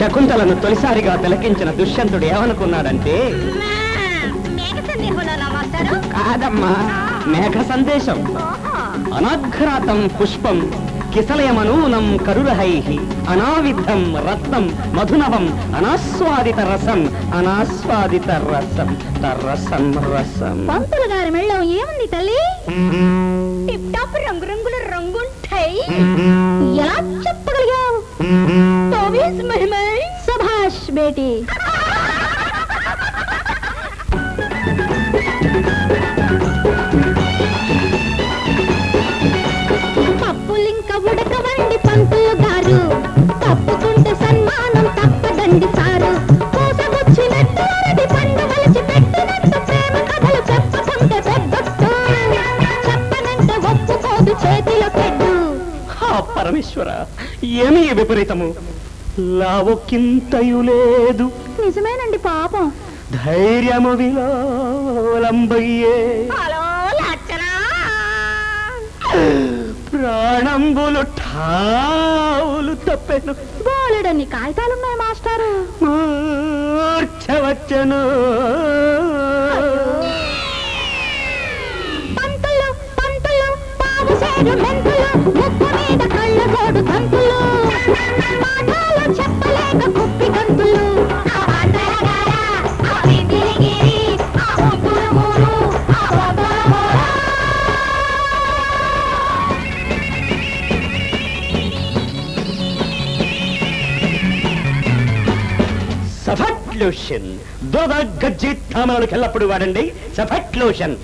శకుంతలను తొలిసారిగా తిలకించిన దుష్యంతుడు ఏమనుకున్నాడంటే, కాదమ్మా, మేఘ సందేశం. అనాఘ్రాతం పుష్పం కిసలయమనూనం కరురహైః అనావిద్ధం రత్నం మధునవం అనాస్వాదిత రసం అనాస్వాదిత రసం రసం రసం. పంతులు గారి మెళ్ళం ఏముంది తల్లి? టిప్ టాప్ రంగురంగుల రంగుంటాయి. ఎలా చెప్పగలిగావు? సభాష్ బేటీ. పప్పులింక ఉడకవండి పంతులు గారు, తప్పుకుంటే సన్మానం తప్పదండి సారు. పూసగుచ్చినట్టు అరటి పండు వలిచి పెట్టినట్టు ప్రేమ కథలు చెప్పుకుంటే పెద్దొట్టు, చెప్పనంటే ఒప్పుకోదు చేతిలో పెట్టు. పరమేశ్వర, ఏమీ విపరీతము, లావుకింతయు లేదు. నిజమేనండి పాపం. ధైర్యము విలోలంబయ్యే ప్రాణంబులు ఠావులు తప్పెను. బోలెడన్ని కాగితాలున్నాయి మాస్టారు. మూర్ఛవచ్చెను. పంతులు పంతులు పావు సేరు మెంతులు, ముక్కు మీద కళ్ళ గోడు గంతులు, మాటలు చెప్పలేక కుప్పి గంతులు. సఫట్ లోషన్, దురద గజ్జి తామరాలకు ఎల్లప్పుడు వాడండి సఫట్ లోషన్.